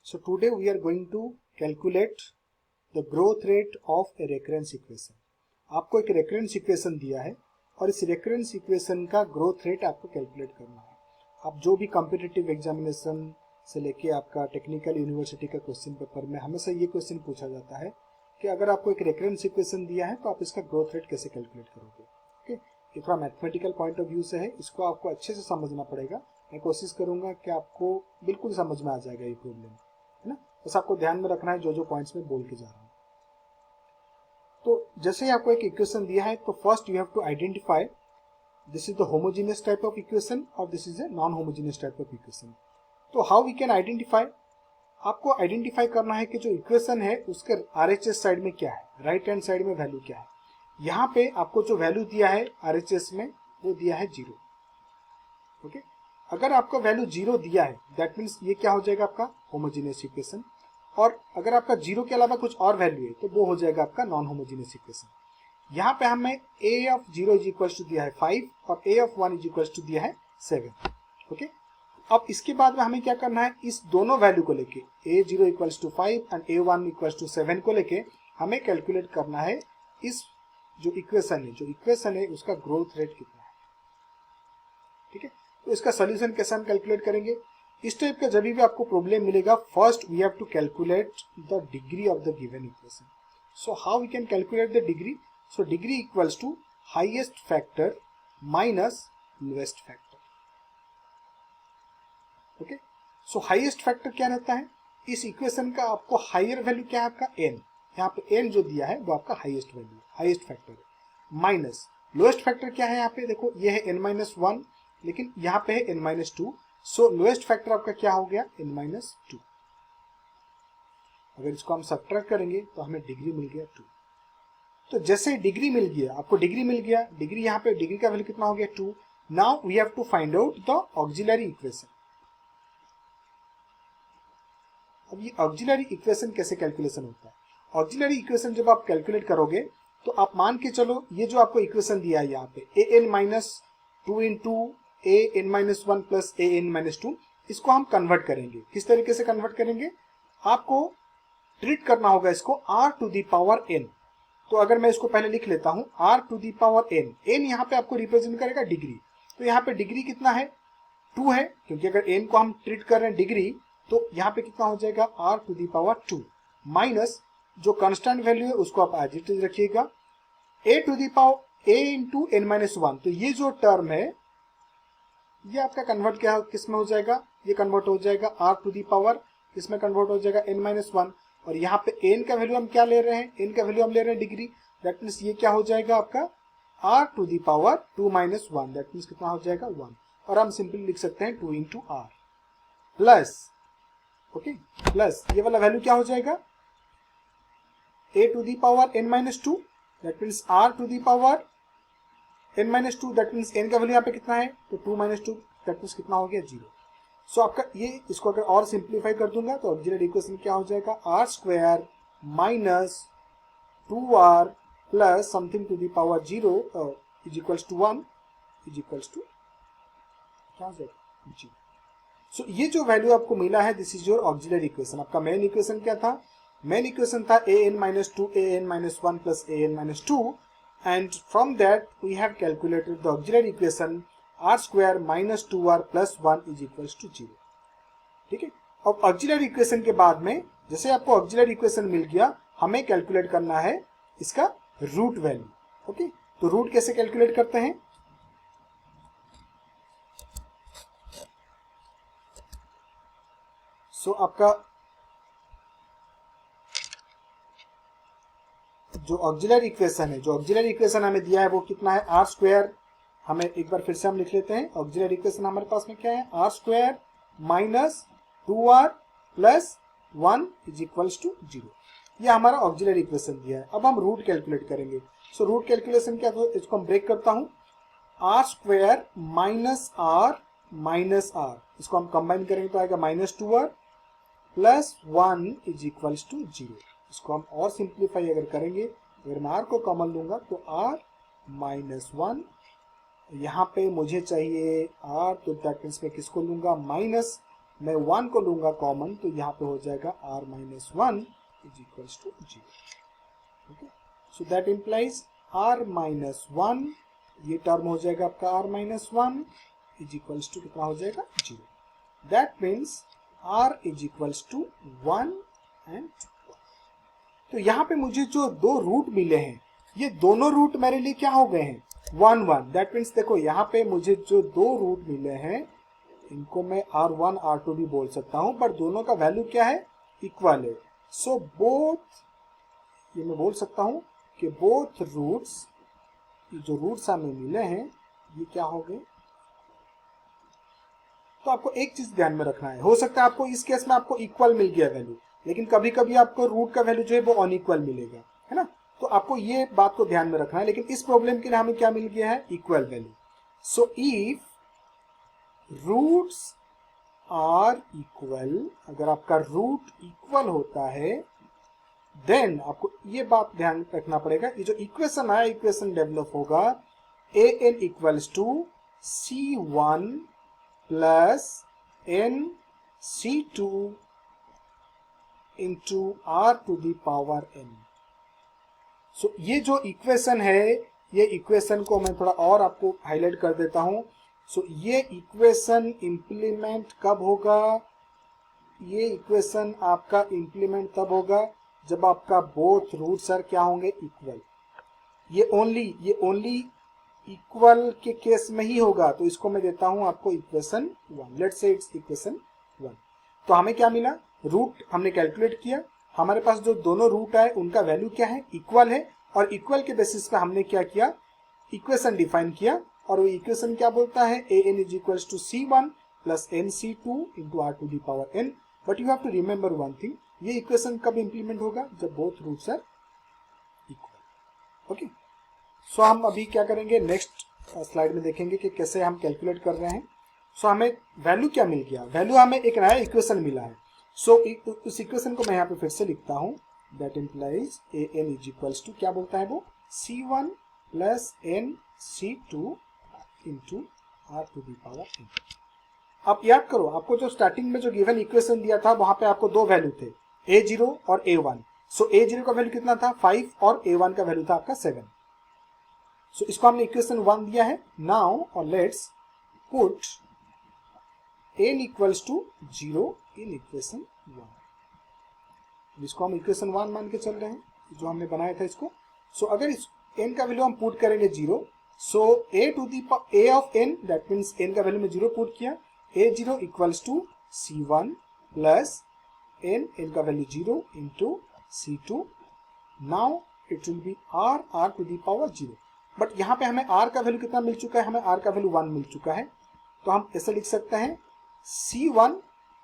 So today we are going to calculate the growth rate of a recurrence equation. आपको एक recurrence equation दिया है और इस recurrence equation का growth rate आपको calculate करना है. आप जो भी competitive examination से लेके आपका टेक्निकल यूनिवर्सिटी का क्वेश्चन पेपर में हमेशा ये क्वेश्चन पूछा जाता है कि अगर आपको एक रेफरेंस इक्वेशन दिया है तो आप इसका ग्रोथ रेट कैसे कैलकुलेट करोगे. ओके, ये थोड़ा मैथमेटिकल पॉइंट ऑफ व्यू से है, इसको आपको अच्छे से समझना पड़ेगा. मैं कोशिश करूंगा कि आपको बिल्कुल समझ में आ जाएगा ये प्रॉब्लम, है ना. बस आपको ध्यान में रखना है जो जो पॉइंट्स में बोल के जा रहा हूँ. तो जैसे ही आपको एक इक्वेशन दिया है तो first you have to identify this is the homogeneous type of equation और this is a non homogeneous type of equation. तो हाउ वी कैन आइडेंटिफाई, आपको आइडेंटिफाई करना है कि जो इक्वेशन है उसके आरएचएस साइड में क्या है, राइट हैंड साइड में वैल्यू क्या है. यहाँ पे आपको जो वैल्यू दिया है आरएचएस में वो दिया है 0. ओके, अगर आपका वैल्यू 0 दिया है दैट मीन्स ये क्या हो जाएगा आपका होमोजेनियस इक्वेशन. और अगर आपका 0 के अलावा कुछ और वैल्यू है तो वो हो जाएगा आपका नॉन होमोजेनियस इक्वेशन. यहाँ पे हमें a of 0 is equal to दिया है 5 और a of 1 is equal to दिया है 7. ओके, अब इसके बाद में हमें क्या करना है, इस दोनों वैल्यू को लेके a0 equals to 5 and a1 equals to 7 को लेके हमें कैलकुलेट करना है इस जो इक्वेशन है उसका ग्रोथ रेट कितना है. ठीक है, तो इसका सोल्यूशन कैसे हम कैलकुलेट करेंगे. इस टाइप का जब भी आपको प्रॉब्लम मिलेगा first we have to calculate the degree of the given equation. So how we can calculate the degree. So degree equals to highest factor minus lowest factor. Okay, so highest factor क्या रहता है इस equation का, आपको higher value क्या है आपका n, यहाँ पे n जो दिया है वो आपका हाईएस्ट वैल्यू हाईएस्ट फैक्टर है. माइनस लोएस्ट फैक्टर क्या है, यहाँ पे देखो ये है n-1 लेकिन यहाँ पे है n-2. सो लोएस्ट फैक्टर आपका क्या हो गया n-2. अगर इसको हम सब्ट्रैक्ट करेंगे तो हमें डिग्री मिल गया 2. तो जैसे डिग्री मिल गया, आपको डिग्री मिल गया, डिग्री यहाँ पे डिग्री का वैल्यू कितना हो गया 2. Now we have to find out the auxiliary equation. अब ये ऑक्सिलरी इक्वेशन कैसे कैलकुलेशन होता है. ऑक्सिलरी इक्वेशन जब आप कैलकुलेट करोगे तो आप मान के चलो ये जो आपको इक्वेशन दिया है यहाँ पे an-2 into an-1 plus an-2, इसको हम कन्वर्ट करेंगे. किस तरीके से कन्वर्ट करेंगे, आपको ट्रीट करना होगा इसको r to the power n. तो अगर मैं इसको पहले लिख लेता हूं r to the power n, n यहाँ पे आपको रिप्रेजेंट करेगा डिग्री. तो यहाँ पे डिग्री कितना है 2 है, क्योंकि अगर n को हम ट्रीट कर रहे हैं डिग्री तो यहाँ पे कितना हो जाएगा r to the power 2 minus जो कांस्टेंट वैल्यू है उसको आप एज इट इज रखिएगा a to the power a into n-1. तो ये जो टर्म है ये आपका कन्वर्ट क्या किस में हो जाएगा, ये कन्वर्ट हो जाएगा r टू दी पावर, इसमें कन्वर्ट हो जाएगा n-1. और यहाँ पे n का वैल्यू हम क्या ले रहे हैं, n का वैल्यू हम ले रहे हैं डिग्री. दैट मीन्स ये क्या हो जाएगा आपका r to the power 2 minus 1. That means कितना हो जाएगा 1. और हम सिंपली लिख सकते हैं 2 into r plus okay plus ये वाला वैल्यू क्या हो जाएगा a to the power n-2. That means r to the power n-2. That means n का वैल्यू यहाँ पे कितना है तो 2 माइनस 2. दैट मीन्स कितना हो गया 0. सो आपका ये इसको अगर और सिंप्लीफाई कर दूंगा तो ऑक्सिलरी इक्वेशन क्या हो जाएगा r square minus 2r plus something to the power 0 is equals to 1 is equals to क्या हो जाएगा 0. सो ये जो वैल्यू आपको मिला है this is your auxiliary equation. आपका मेन इक्वेशन क्या था, मेन इक्वेशन था an-2 an-1 plus an-2 and from that we have calculated the auxiliary equation r square minus 2r plus 1 is equals to 0. ठीक है, अब ऑक्सिलरी इक्वेशन के बाद में जैसे आपको ऑक्सिलरी इक्वेशन मिल गया हमें कैलकुलेट करना है इसका रूट वैल्यू. ओके, तो रूट कैसे कैलकुलेट करते हैं, सो आपका जो ऑक्सिलरी इक्वेशन है, जो ऑक्सिलरी इक्वेशन हमें दिया है वो कितना है r स्क्वायर. हमें एक बार फिर से हम लिख लेते हैं ऑक्सिलरी इक्वेशन हमारे पास में क्या है r square minus 2r plus 1 is equals to 0. ये हमारा ऑक्सिलरी इक्वेशन दिया है. अब हम रूट कैलकुलेट करेंगे. सो रूट कैलकुलेशन क्या, तो इसको हम ब्रेक करता हूं r स्क्वायर माइनस r, इसको हम कंबाइन करेंगे तो आएगा minus 2r plus 1 is equals to 0. इसको हम और सिंप्लीफाई अगर करेंगे, अगर मैं r को कॉमन लूंगा तो r माइनस 1, यहाँ पे मुझे चाहिए r तो दैट मीन्स मैं किसको लूंगा मैं 1 को लूंगा कॉमन, तो यहाँ पे हो जाएगा r minus 1 is equals to 0। Okay, so that implies r minus 1, ये टर्म हो जाएगा आपका r minus 1 is equals to कितना हो जाएगा 0। That means r is equals to 1 and 1। तो यहाँ पे मुझे जो दो रूट मिले हैं, ये दोनों रूट मेरे लिए क्या हो गए हैं 1 1। दैट मीन्स देखो यहाँ पे मुझे जो दो रूट मिले हैं, इनको मैं r1 r2 भी बोल सकता हूँ, पर दोनों का वैल्यू क्या है, इक्वल है। सो बोथ, ये मैं बोल सकता हूँ कि बोथ रूट्स, जो रूट्स हमें मिले हैं ये क्या हो गए। तो आपको एक चीज ध्यान में रखना है, हो सकता है आपको इस केस में आपको इक्वल मिल गया वैल्यू, लेकिन कभी कभी आपको रूट का वैल्यू जो है वो अनइक्वल मिलेगा, है ना। तो आपको ये बात को ध्यान में रखना है, लेकिन इस प्रॉब्लम के लिए हमें क्या मिल गया है, equal value. So if roots are equal, अगर आपका रूट इक्वल होता है, देन आपको ये बात ध्यान रखना पड़ेगा, ये जो इक्वेशन आया, इक्वेशन डेवलप होगा A N equals to C1 plus N C2 into r to the power n। So ये जो इक्वेशन है, ये इक्वेशन को मैं थोड़ा और आपको हाईलाइट कर देता हूं। सो ये इक्वेशन इंप्लीमेंट कब होगा, ये इक्वेशन आपका इंप्लीमेंट तब होगा जब आपका बोथ रूट्स आर क्या होंगे, इक्वल। ये ओनली इक्वल के केस में ही होगा। तो इसको मैं देता हूं आपको equation 1, let's say it's equation 1। तो हमें क्या मिला, रूट हमने कैलकुलेट किया, हमारे पास जो दोनों रूट आए उनका वैल्यू क्या है, इक्वल है, और इक्वल के बेसिस पे हमने क्या किया, इक्वेशन डिफाइन किया। और वो इक्वेशन क्या बोलता है, A N is equals to C1 plus N C2 into r to the power n। But you have to remember one thing, ये इक्वेशन कब इंप्लीमेंट होगा, जब both roots are equal. Okay, so हम अभी क्या करेंगे, नेक्स्ट स्लाइड में देखेंगे कि कैसे हम कैलकुलेट कर रहे हैं। सो हमें वैल्यू क्या मिल गया, वैल्यू हमें एक नया इक्वेशन मिला है। सो उस इक्वेशन को मैं यहाँ पे फिर से लिखता हूँ, that implies A N is equals to, क्या बोलता है वो, C1 plus N C2 into r to the power n। अब याद करो, आपको जो स्टार्टिंग में जो गिवन इक्वेशन दिया था, वहां पे आपको दो वैल्यू थे, a0 और a1। सो a0 का वैल्यू कितना था 5 और a1 का वैल्यू था आपका 7। सो इसको हमने इक्वेशन 1 दिया है। नाउ और let's put n equals to 0 in equation 1। इसको हम इक्वेशन 1 मान के चल रहे हैं, जो हमने बनाया था इसको। सो अगर इस n का वैल्यू हम पुट करेंगे 0, so a to the a of n, that means n का वैल्यू में 0 पुट किया, a0 equals to C1 plus n का value 0 into C2। Now it will be r to the power 0। But यहाँ पे हमें r का value कितना मिल चुका है, हमें r का वैल्यू 1 मिल चुका है। तो हम ऐसे लिख सकते हैं C1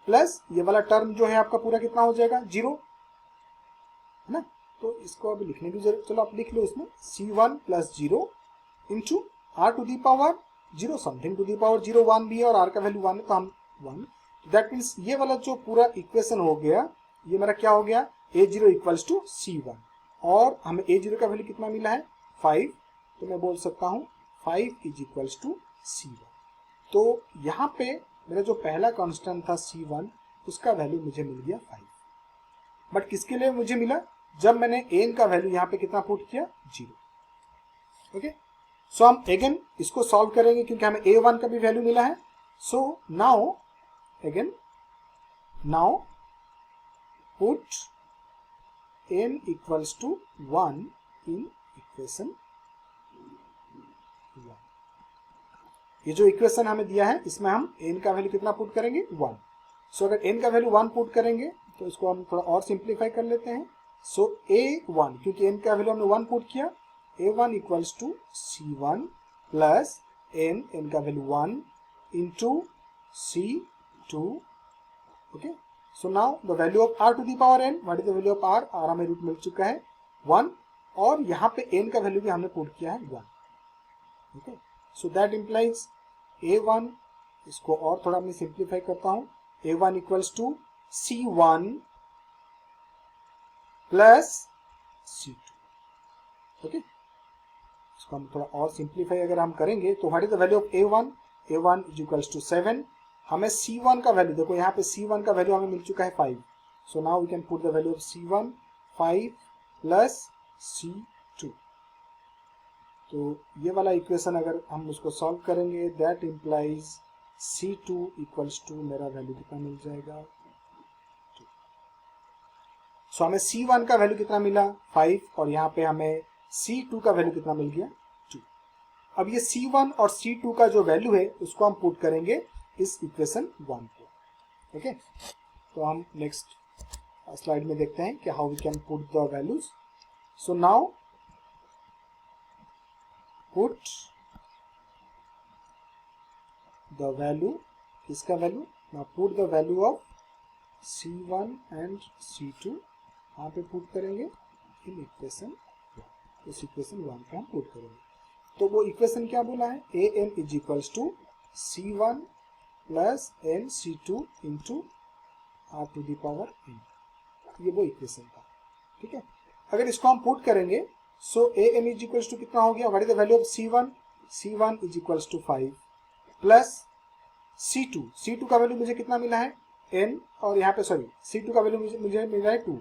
प्लस ये वाला टर्म जो है आपका पूरा कितना हो जाएगा, 0, है ना। तो इसको अभी लिखने की जरूरत, चलो आप लिख लो इसमें, C1 plus 0 into r to the power 0, something to the power 0, 1 भी है और r का वैल्यू 1 है, तो हम 1। दैट मीन्स ये वाला जो पूरा इक्वेशन हो गया, ये मेरा क्या हो गया, a0 इक्वल्स टू C1, और हमें a0 का वैल्यू कितना मिला है 5। तो मैं बोल सकता हूँ 5 इज इक्वल्स टू C1। तो यहाँ पे मेरा जो पहला कांस्टेंट था C1, उसका वैल्यू मुझे मिल गया 5। बट किसके लिए मुझे मिला, जब मैंने n का वैल्यू यहाँ पे कितना पुट किया, 0। ओके, सो हम अगेन इसको सॉल्व करेंगे, क्योंकि हमें a1 का भी वैल्यू मिला है। So now again, now put n equals to 1 in equation 1। ये जो इक्वेशन हमें दिया है, इसमें हम n का वैल्यू कितना पुट करेंगे, 1। सो अगर n का वैल्यू 1 पुट करेंगे, तो इसको हम थोड़ा और सिंप्लीफाई कर लेते हैं। सो a1, क्योंकि n का वैल्यू हमने 1 पुट किया, a1 equals to C1 plus n का value 1 into C2। Okay, so now the value of r to the power n, what is the value of r हमें root मिल चुका है 1, और यहाँ पे n का वैल्यू भी हमने पुट किया है 1। Okay, so that implies a1, इसको और थोड़ा मैं सिंप्लीफाई करता हूँ, a1 equals to C1 plus C2। Okay, इसको हम थोड़ा और सिंप्लीफाई अगर हम करेंगे, तो what is the value of a1 is equals to 7, हमें C1 का वैल्यू, देखो यहाँ पे C1 का वैल्यू हमें मिल चुका है 5. So now we can put the value of C1 5 plus C2. तो ये वाला इक्वेशन अगर हम उसको सॉल्व करेंगे, that implies C2 equals to, मेरा वैल्यू कितना मिल जाएगा 2. सो हमें C1 का वैल्यू कितना मिला 5, और यहाँ पे हमें C2 का वैल्यू कितना मिल गया 2. अब ये C1 और C2 का जो वैल्यू है उसको हम पुट करेंगे इस इक्वेशन 1 को. ओके, तो हम नेक्स्ट स्लाइड में देखते हैं कि how we can put the values. So now put the value, इसका value, now put the value of C1 and C2 यहाँ पे पुट करेंगे इन इक्वेशन 1. इस इक्वेशन 1 पे हम पुट करेंगे. तो वो इक्वेशन क्या बोला है, an is equals to C1 plus n C2 into r to the power n. ये वो इक्वेशन था. ठीक है, अगर इसको हम पुट करेंगे, so an is equals to कितना हो गया, what is the value of C1, C1 is equals to 5 plus C2 का वैल्यू मुझे कितना मिला है n, और यहाँ पे सॉरी C2 का वैल्यू मुझे मिला है 2.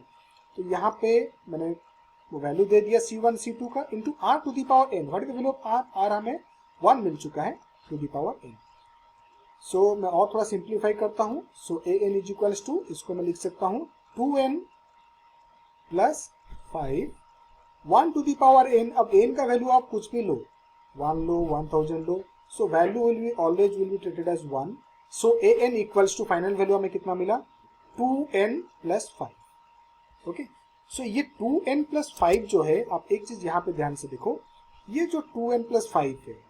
तो यहाँ पे मैंने वो वैल्यू दे दिया C1 C2 का into r to the power n. What is the value of r हमें 1 मिल चुका है to the power n. So मैं और थोड़ा सिंप्लीफाई करता हूँ. So an is equals to, इसको मैं लिख सकता हूँ 2n plus 5 1 to the power n. अब n का वैल्यू आप कुछ भी लो, 1 लो, 1000 लो, so value will be always will be treated as 1. So an equals to final value हमें कितना मिला 2n प्लस 5. ओके, सो ये 2n प्लस 5 जो है, आप एक चीज यहाँ पे ध्यान से देखो, ये जो 2n प्लस 5 है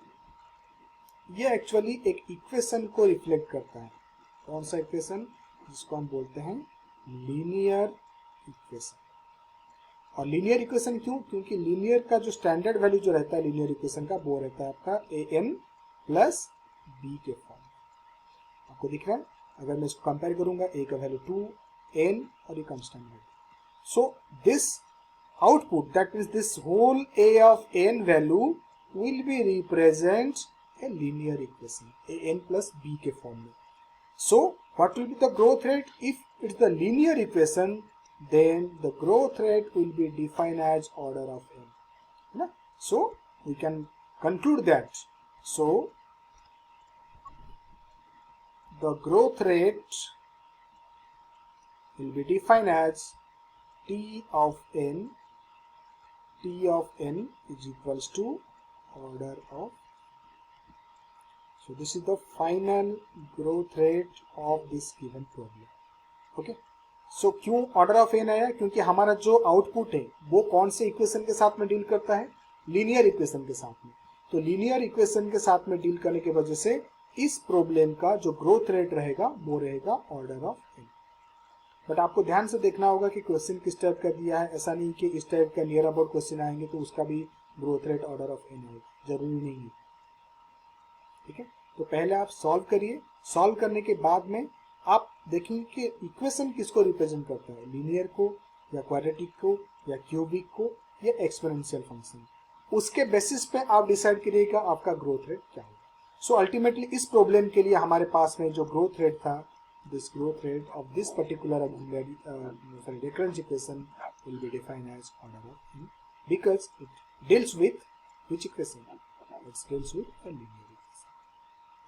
ये एक्चुअली एक इक्वेशन को रिफ्लेक्ट करता है. कौन सा इक्वेशन, जिसको हम बोलते हैं लीनियर इक्वेशन. और लीनियर इक्वेशन क्यों, क्योंकि लीनियर का जो स्टैंडर्ड वैल्यू जो रहता है लीनियर इक्वेशन का, वो रहता है आपका an प्लस b के फॉर्म. आपको दिख रहा है, अगर मैं इसको कंपेयर करूंगा, a का वैल्यू 2n और ये constant value. So this output, that means this whole a of n value will be represent a linear equation an plus b के फॉर्म में. So what will be the growth rate? If it's the linear equation, then the growth rate will be defined as order of n. है ना? So we can conclude that. So the growth rate will be defined as t of n. T of n is equals to order of. So this is the final growth rate of this given problem. Okay. So क्यों order of n आया, क्योंकि हमारा जो output है वो कौन से equation के साथ में डील करता है, लीनियर इक्वेशन के साथ में. तो लीनियर इक्वेशन के साथ में डील करने की वजह से इस प्रॉब्लम का जो ग्रोथ रेट रहेगा वो रहेगा ऑर्डर ऑफ n. बट आपको ध्यान से देखना होगा कि क्वेश्चन किस टाइप का दिया है. ऐसा नहीं कि इस टाइप का नियर अबाउट क्वेश्चन आएंगे तो उसका भी growth rate order of n आएगा, जरूरी नहीं है. ठीक है, तो पहले आप सॉल्व करिए. सॉल्व करने के बाद में आप देखिए कि इक्वेशन किसको रिप्रेजेंट करता है, लीनियर को या क्वाड्रेटिक को या क्यूबिक को या एक्सपोनेंशियल फंक्शन. उसके बेसिस पे आप डिसाइड करिएगा आपका ग्रोथ रेट क्या होगा. सो अल्टीमेटली इस प्रॉब्लम के लिए हमारे पास में जो ग्रोथ रेट था, this growth rate of this particular recurrence equation will be defined as order of n because it deals with which equation, it deals with a linear.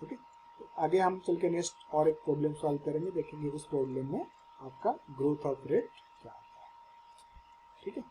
Okay, तो आगे हम चल के नेक्स्ट और एक प्रॉब्लम सॉल्व करेंगे, देखेंगे उस प्रॉब्लम में आपका ग्रोथ ऑफ रेट क्या आता है. ठीक है.